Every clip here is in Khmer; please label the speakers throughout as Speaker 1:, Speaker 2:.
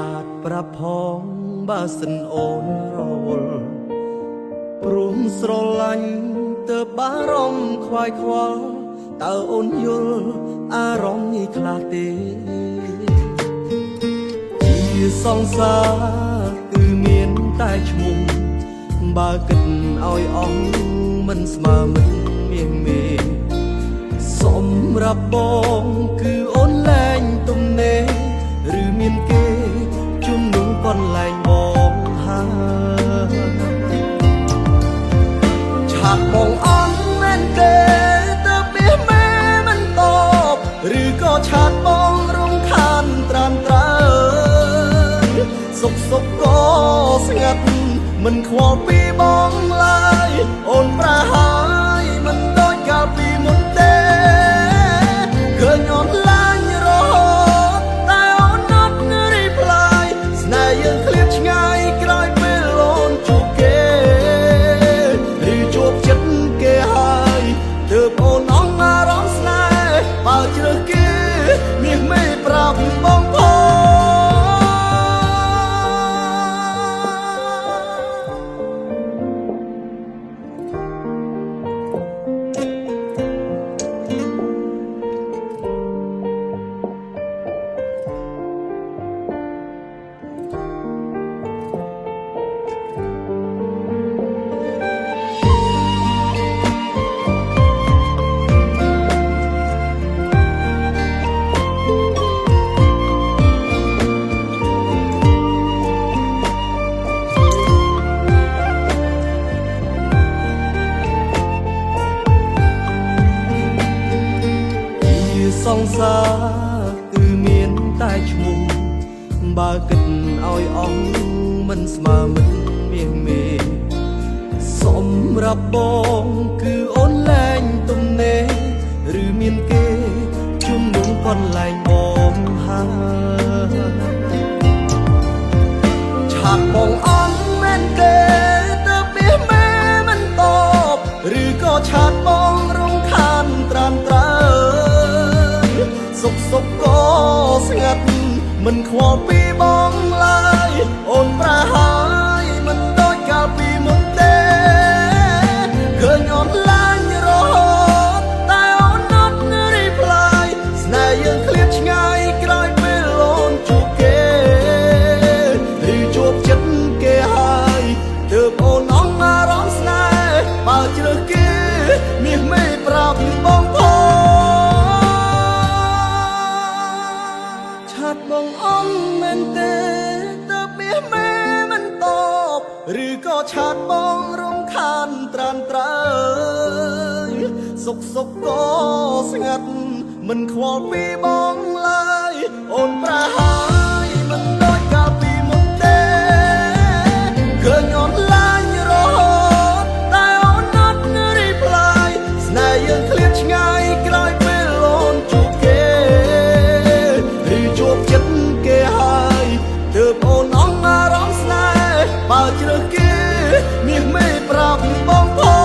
Speaker 1: ខាតប្រាប់ផងបើសិនអូនរវល់ព្រមស្រឡាញ់ទើបបារម្ភខ្វាយខ្វល់តើអូនយល់អារម្មណ៍នេះខ្លះទេជាសង្សារគឺមានតែឈ្មោះបើគិតឲ្យអស់មិនស្មើមិនមានមេសម្រាប់បងគឺអូនលែងទំនេរឬមានគេជំនុំកន្លែងបងហើយឆាប់បងអន់មែនទេទើបបៀមេមិនតបឬក៏ឆាតបងរំខានត្រាំត្រើសុខក៏ស្ងាត់មិនខ្វល់ពីបងឡើយអូនប្រហើយមិនដូចកាលពីមុនទេឃើញអូនឡាញរហូតតែអូនអត់រីផ្លាយស្នេហ៍យើងឃ្លាតឆ្ងាយក្រោយពេលអូនជួបគេឬជួបចិត្តគេហើយទើបអូនអងអារម្មណ៍ស្នេហ៍បើជ្រើសគេមាសមេប្រាប់បងផងសង្សារគឺមានតែឈ្មោះបើគិតឲ្យអស់មិនស្មើមិនមានមេសម្រាប់បងគឺអូនលែងទំនេរឬមានគេជំនុំកន្លែងបងហើយឆាប់បងអន់មែនទេទើបបៀមេមិនតបឬក៏ឆាតបងរំខានត្រាំត្រើសុខក៏ស្ងាត់មិនខ្វល់ពីបងឡើយអូនប្រហើយមិនដូចកាលពីមុនទេឃើញអូនឡាញរហូតតែអូនអត់រីផ្លាយស្នេហ៍យើងឃ្លាតឆ្ងាយក្រោយពេលអូនជួបគេឬជួបចិត្តគេហើយទើបអូនអងអារម្មណ៍ស្នេហ៍បើជ្រើសគេមាសមេប្រាប់បងផងបងអន់មែនទេទើបបៀមេមិនតបឬក៏ឆាតបងរំខានត្រាំត្រើសុខក៏ស្ងាត់មិនខ្វល់ពីបងឡើយអូនប្រហើយមិនដូចកាលពីមុនទេឃើញអូនឡាញរហូតតែអូនអត់រីផ្លាយស្នេហ៍យើងឃ្លាតឆ្ងាយក្រោយពេលអូនជួបគេឬជួបចិត្តគេហើយទើបអូនអងអារម្មណ៍ស្នេហ៍បើជ្រើសគេមាសមេប្រាប់បងផង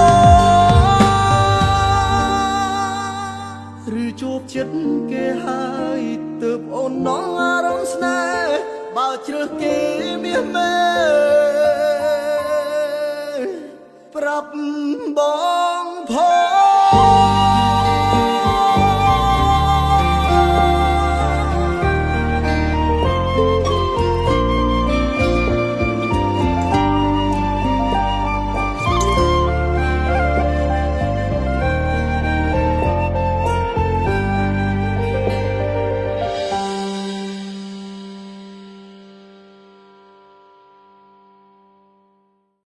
Speaker 1: ឬជួបចិត្តគេហើយទើបអូនអងអារម្មណ៍ស្នេហ៍បើជ្រើសគេមាសមេប្រាប់បង